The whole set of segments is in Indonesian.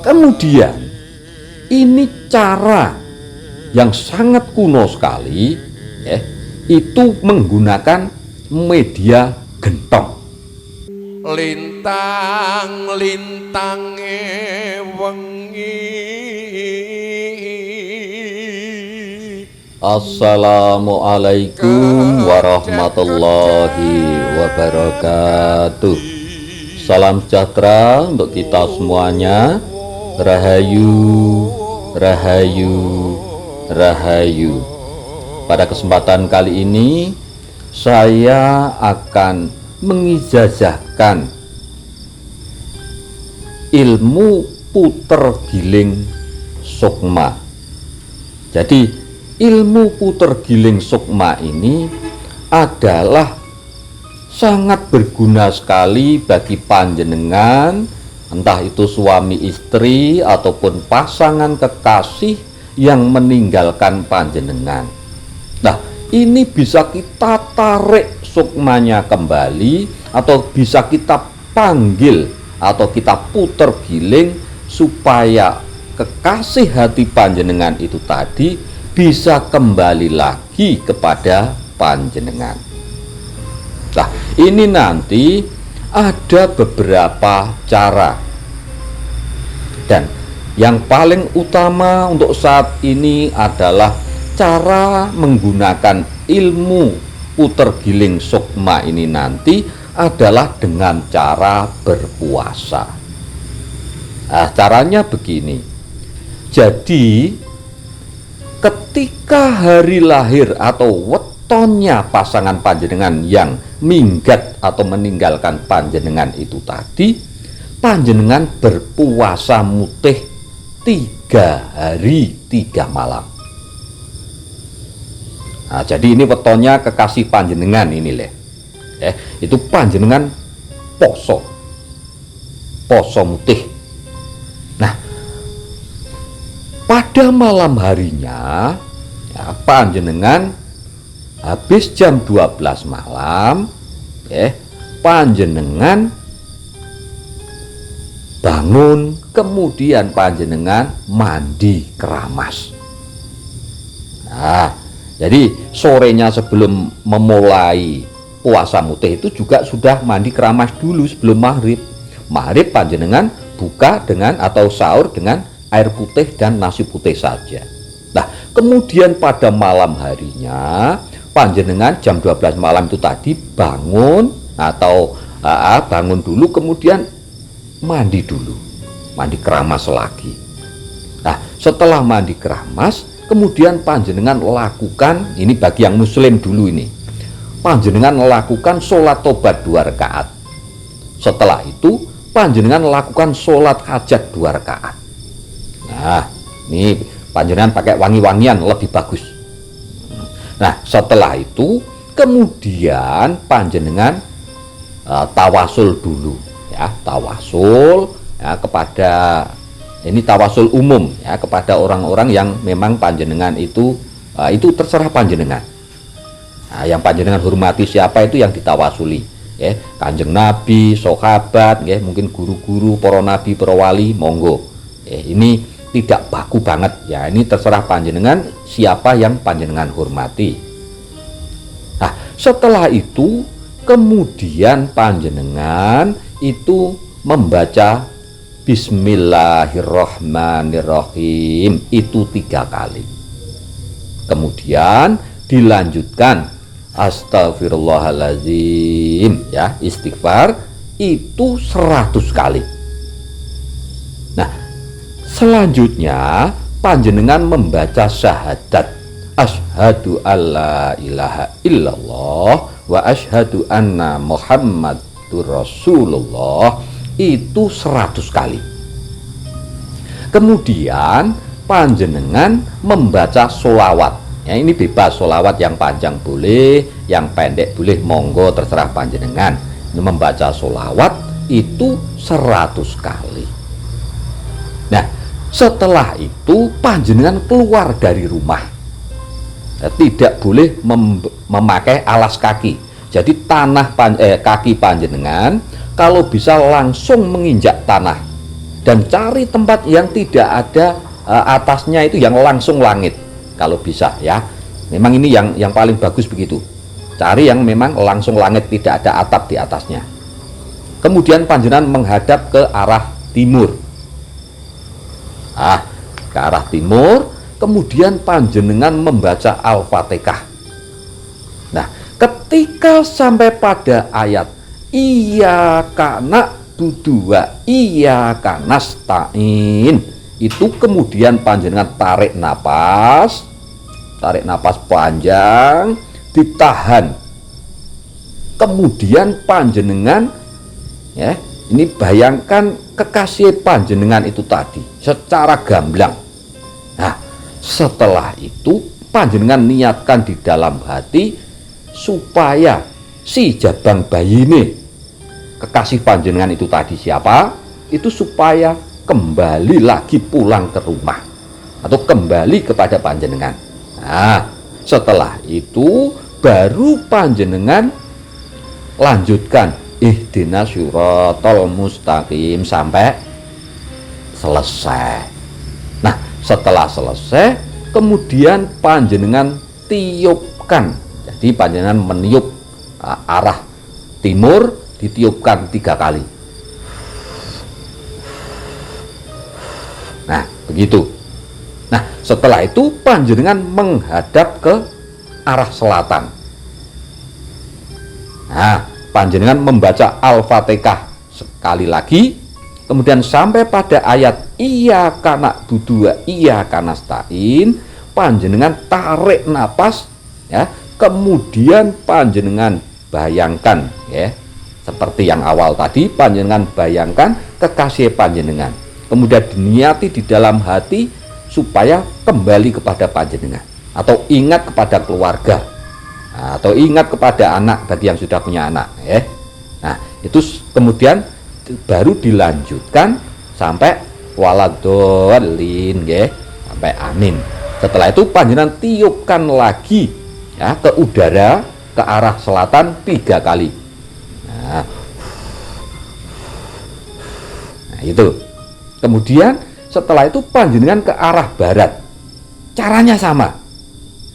Kemudian ini cara yang sangat kuno sekali, itu menggunakan media gentong. Lintang-lintange wengi. Assalamualaikum warahmatullahi wabarakatuh. Salam sejahtera untuk kita semuanya. Rahayu, rahayu, rahayu. Pada kesempatan kali ini saya akan mengijazahkan ilmu puter giling sukma. Jadi ilmu puter giling sukma ini adalah sangat berguna sekali bagi panjenengan, entah itu suami istri ataupun pasangan kekasih yang meninggalkan panjenengan. Nah, ini bisa kita tarik sukmanya kembali, atau bisa kita panggil atau kita puter giling supaya kekasih hati panjenengan itu tadi bisa kembali lagi kepada panjenengan. Nah, ini nanti ada beberapa cara, dan yang paling utama untuk saat ini adalah cara menggunakan ilmu puter giling sukma ini nanti adalah dengan cara berpuasa. Nah, caranya begini. Jadi ketika hari lahir atau wetonnya pasangan panjenengan yang minggat atau meninggalkan panjenengan itu tadi, panjenengan berpuasa mutih 3 hari 3 malam. Nah, jadi ini wetonnya kekasih panjenengan ini leh, itu panjenengan poso mutih. Nah, pada malam harinya panjenengan habis jam 12 malam, panjenengan bangun, kemudian panjenengan mandi keramas. Nah, jadi sorenya sebelum memulai puasa mutih itu juga sudah mandi keramas dulu sebelum maghrib. Maghrib panjenengan buka dengan atau sahur dengan air putih dan nasi putih saja. Nah, kemudian pada malam harinya panjenengan jam 12 malam itu tadi bangun atau bangun dulu, kemudian mandi dulu, mandi keramas lagi. Nah, setelah mandi keramas, kemudian panjenengan lakukan, ini bagi yang muslim dulu ini, panjenengan lakukan sholat tobat 2 rakaat. Setelah itu panjenengan lakukan sholat hajat 2 rakaat. Nah, ini panjenengan pakai wangi-wangian lebih bagus. Nah, setelah itu kemudian panjenengan tawasul dulu, tawasul kepada, ini tawasul umum kepada orang-orang yang memang panjenengan itu terserah panjenengan. Nah, yang panjenengan hormati siapa itu yang ditawasuli, Kanjeng Nabi, sahabat, mungkin guru-guru, para nabi, para wali, monggo. Ini tidak baku banget ya, ini terserah panjenengan siapa yang panjenengan hormati. Nah, setelah itu kemudian panjenengan itu membaca Bismillahirrahmanirrahim itu 3 kali. Kemudian dilanjutkan Astagfirullahaladzim, istighfar itu 100 kali. Nah, selanjutnya panjenengan membaca syahadat asyhadu alla ilaha illallah wa asyhadu anna muhammadur rasulullah itu 100 kali. Kemudian panjenengan membaca sholawat, ini bebas, sholawat yang panjang boleh, yang pendek boleh, monggo terserah panjenengan. Ini membaca sholawat itu 100 kali. Nah, setelah itu panjenengan keluar dari rumah, tidak boleh memakai alas kaki. Jadi kaki panjenengan kalau bisa langsung menginjak tanah, dan cari tempat yang tidak ada atasnya itu yang langsung langit kalau bisa ya. Memang ini yang paling bagus begitu. Cari yang memang langsung langit, tidak ada atap di atasnya. Kemudian panjenengan menghadap ke arah timur. Ke arah timur, kemudian panjenengan membaca Al-Fatihah. Nah, ketika sampai pada ayat iyyaka na'budu wa iyyaka nasta'in, itu kemudian panjenengan tarik napas panjang, ditahan. Kemudian panjenengan ya, ini bayangkan kekasih panjenengan itu tadi secara gamblang. Nah, setelah itu panjenengan niatkan di dalam hati supaya si jabang bayi ini, kekasih panjenengan itu tadi siapa? Itu supaya kembali lagi pulang ke rumah atau kembali kepada panjenengan. Nah, setelah itu baru panjenengan lanjutkan ihdinas siratal mustaqim sampai selesai. Nah, setelah selesai kemudian panjenengan tiupkan. Jadi panjenengan meniup arah timur, ditiupkan 3 kali. Nah, begitu. Nah, setelah itu panjenengan menghadap ke arah selatan. Nah, panjenengan membaca Al-Fatihah sekali lagi, kemudian sampai pada ayat iyyaka na'budu wa iyyaka nasta'in, panjenengan tarik napas ya, kemudian panjenengan bayangkan ya, seperti yang awal tadi, panjenengan bayangkan kekasih panjenengan, kemudian diniati di dalam hati supaya kembali kepada panjenengan, atau ingat kepada keluarga, atau ingat kepada anak bagi yang sudah punya anak ya. Nah, itu kemudian baru dilanjutkan sampai waladhdallin ya, sampai amin. Setelah itu panjenengan tiupkan lagi ya ke udara ke arah selatan 3 kali. Nah, itu. Kemudian setelah itu panjenengan ke arah barat, caranya sama.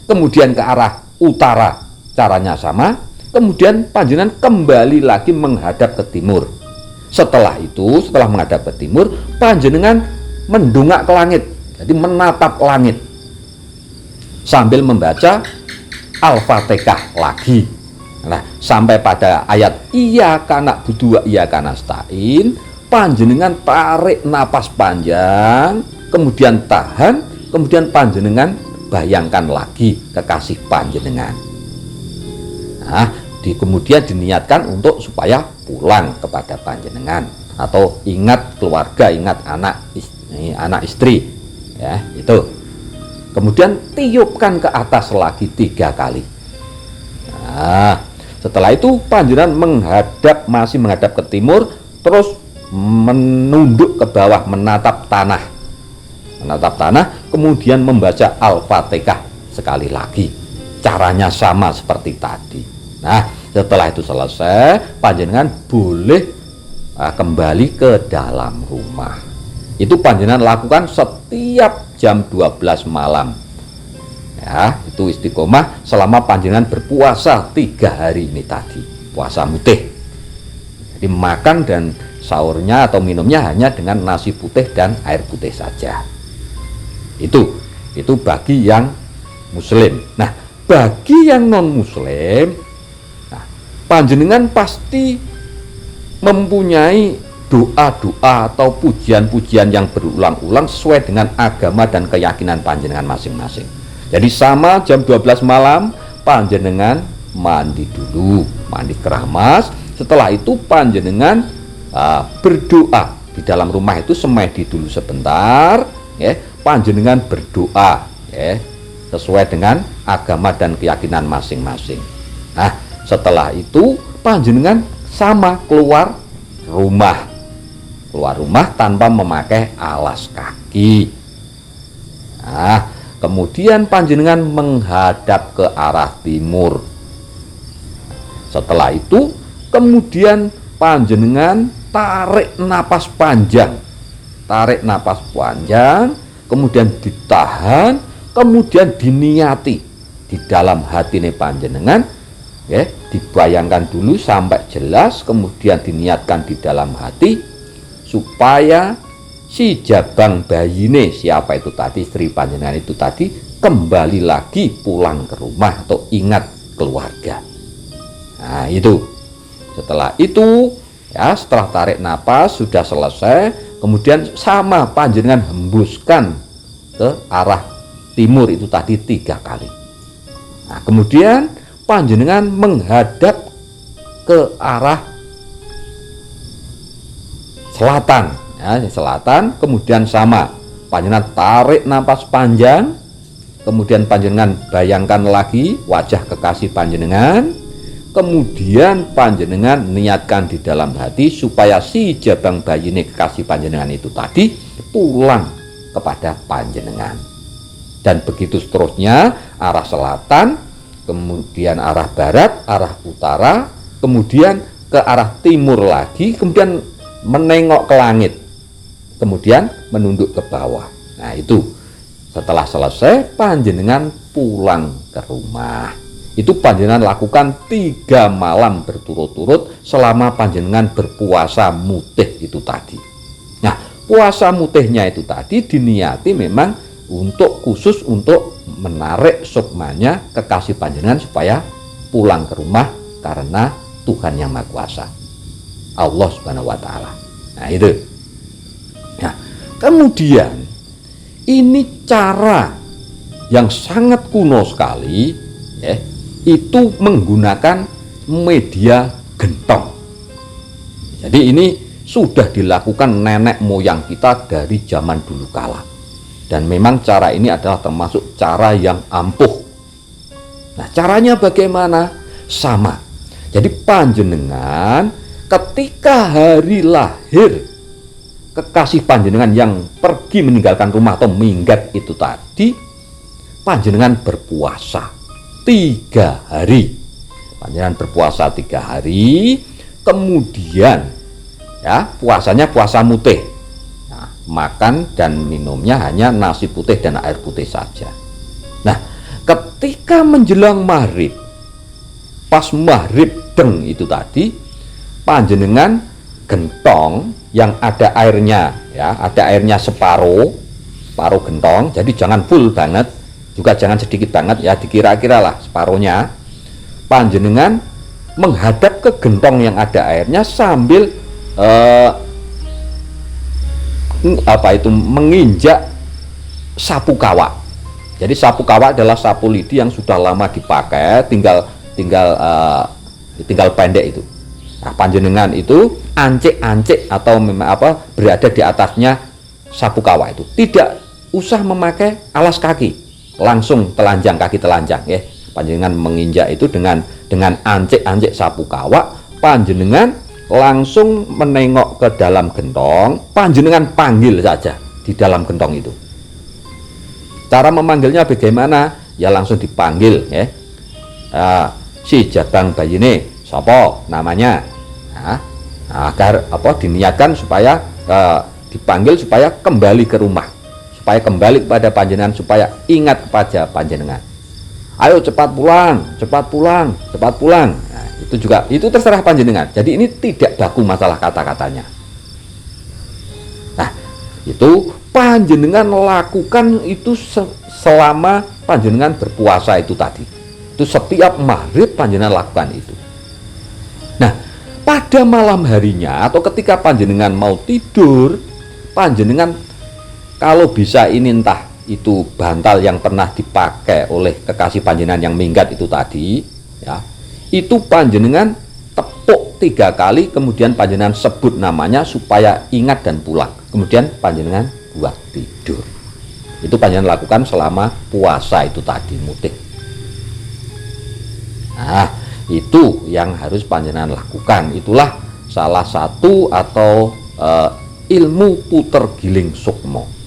Kemudian ke arah utara, caranya sama. Kemudian panjenengan kembali lagi menghadap ke timur. Setelah itu, setelah menghadap ke timur, panjenengan mendongak ke langit, jadi menatap langit sambil membaca Al-Fatihah lagi. Nah, sampai pada ayat iyyaka na'budu wa iyyaka nasta'in, panjenengan tarik napas panjang, kemudian tahan, kemudian panjenengan bayangkan lagi kekasih panjenengan. Nah, kemudian diniatkan untuk supaya pulang kepada panjenengan, atau ingat keluarga, ingat anak istri ya, itu. Kemudian tiupkan ke atas lagi 3 kali. Nah, setelah itu panjenengan masih menghadap ke timur, terus menunduk ke bawah, menatap tanah, kemudian membaca Al-Fatihah sekali lagi. Caranya sama seperti tadi. Nah, setelah itu selesai, panjenengan boleh kembali ke dalam rumah. Itu panjenengan lakukan setiap jam 12 malam. Ya, itu istiqomah selama panjenengan berpuasa 3 hari ini tadi, puasa mutih. Jadi makan dan sahurnya atau minumnya hanya dengan nasi putih dan air putih saja. Itu bagi yang muslim. Nah, bagi yang non muslim, nah, panjenengan pasti mempunyai doa-doa atau pujian-pujian yang berulang-ulang sesuai dengan agama dan keyakinan panjenengan masing-masing. Jadi sama jam 12 malam panjenengan mandi dulu, mandi keramas. Setelah itu panjenengan berdoa di dalam rumah itu, semedi dulu sebentar ya, panjenengan berdoa ya, sesuai dengan agama dan keyakinan masing-masing. Nah, setelah itu panjenengan sama keluar rumah tanpa memakai alas kaki. Nah, kemudian panjenengan menghadap ke arah timur. Setelah itu kemudian panjenengan tarik napas panjang tarik napas panjang, kemudian ditahan, kemudian diniati di dalam hati nih panjenengan, ya, dibayangkan dulu sampai jelas, kemudian diniatkan di dalam hati supaya si jabang bayine, siapa itu tadi, istri panjenengan itu tadi, kembali lagi pulang ke rumah atau ingat keluarga. Nah itu, setelah itu ya, setelah tarik napas sudah selesai, kemudian sama panjenengan hembuskan ke arah timur itu tadi 3 kali. Nah kemudian panjenengan menghadap ke arah selatan, ya, selatan, kemudian sama panjenengan tarik napas panjang, kemudian panjenengan bayangkan lagi wajah kekasih panjenengan, kemudian panjenengan niatkan di dalam hati supaya si jabang bayi ini kekasih panjenengan itu tadi pulang kepada panjenengan. Dan begitu seterusnya, arah selatan, kemudian arah barat, arah utara, kemudian ke arah timur lagi, kemudian menengok ke langit, kemudian menunduk ke bawah. Nah itu, setelah selesai panjenengan pulang ke rumah. Itu panjenengan lakukan 3 malam berturut-turut selama panjenengan berpuasa mutih itu tadi. Nah puasa mutihnya itu tadi diniati memang khusus untuk menarik sukmanya kekasih panjenengan supaya pulang ke rumah karena Tuhan yang Maha Kuasa, Allah Subhanahu wa Ta'ala. Nah itu. Nah kemudian ini cara yang sangat kuno sekali, ya, itu menggunakan media gentong. Jadi ini sudah dilakukan nenek moyang kita dari zaman dulu kala. Dan memang cara ini adalah termasuk cara yang ampuh. Nah caranya bagaimana? Sama. Jadi panjenengan ketika hari lahir kekasih panjenengan yang pergi meninggalkan rumah atau minggat itu tadi, panjenengan berpuasa 3 hari. Panjenengan berpuasa 3 hari, kemudian ya puasanya puasa mutih. Nah, makan dan minumnya hanya nasi putih dan air putih saja. Nah, ketika menjelang maghrib, pas maghrib deng itu tadi, panjenengan gentong yang ada airnya, ya, ada airnya separuh gentong, jadi jangan full banget, juga jangan sedikit banget, ya, dikira-kira lah separuhnya. Panjenengan menghadap ke gentong yang ada airnya sambil menginjak sapu kawak. Jadi sapu kawak adalah sapu lidi yang sudah lama dipakai, tinggal pendek itu. Nah, panjenengan itu ancik-ancik atau berada di atasnya sapu kawak itu. Tidak usah memakai alas kaki, langsung telanjang, kaki telanjang, ya. Panjenengan menginjak itu dengan ancik-ancik sapu kawak, panjenengan langsung menengok ke dalam gentong, panjenengan panggil saja di dalam gentong itu. Cara memanggilnya bagaimana? Ya langsung dipanggil, ya. Si jabang bayi ini sopo namanya, nah, agar diniatkan supaya dipanggil supaya kembali ke rumah, supaya kembali kepada panjenengan, supaya ingat kepada panjenengan. Ayo cepat pulang, cepat pulang, cepat pulang. Nah, itu terserah panjenengan. Jadi ini tidak baku masalah kata-katanya. Nah, itu panjenengan lakukan itu selama panjenengan berpuasa itu tadi. Itu setiap maghrib panjenengan lakukan itu. Nah, pada malam harinya atau ketika panjenengan mau tidur, panjenengan kalau bisa ini entah itu bantal yang pernah dipakai oleh kekasih panjenengan yang minggat itu tadi, ya, itu panjenengan tepuk 3 kali, kemudian panjenengan sebut namanya supaya ingat dan pulang, kemudian panjenengan buat tidur. Itu panjenengan lakukan selama puasa itu tadi mutih. Nah, itu yang harus panjenengan lakukan. Itulah salah satu atau ilmu puter giling sukmo.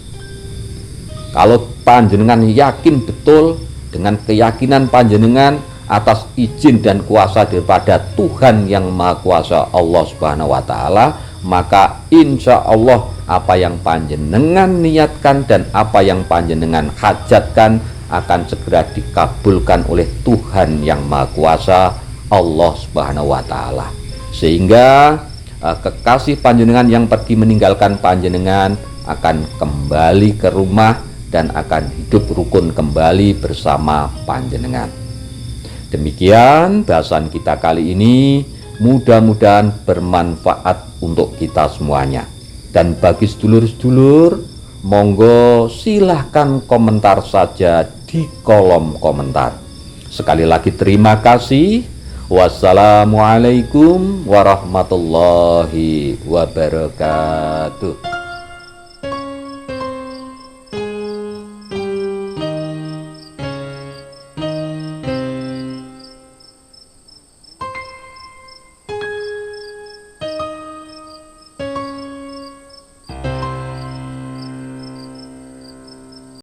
Kalau panjenengan yakin betul dengan keyakinan panjenengan atas izin dan kuasa daripada Tuhan yang Maha Kuasa Allah Subhanahu wa Ta'ala, maka insya Allah apa yang panjenengan niatkan dan apa yang panjenengan hajatkan akan segera dikabulkan oleh Tuhan yang Maha Kuasa, Allah Subhanahu wa taala. Sehingga kekasih panjenengan yang pergi meninggalkan panjenengan akan kembali ke rumah dan akan hidup rukun kembali bersama panjenengan. Demikian bahasan kita kali ini, mudah-mudahan bermanfaat untuk kita semuanya. Dan bagi sedulur-sedulur, monggo silahkan komentar saja di kolom komentar. Sekali lagi terima kasih. Wassalamualaikum warahmatullahi wabarakatuh.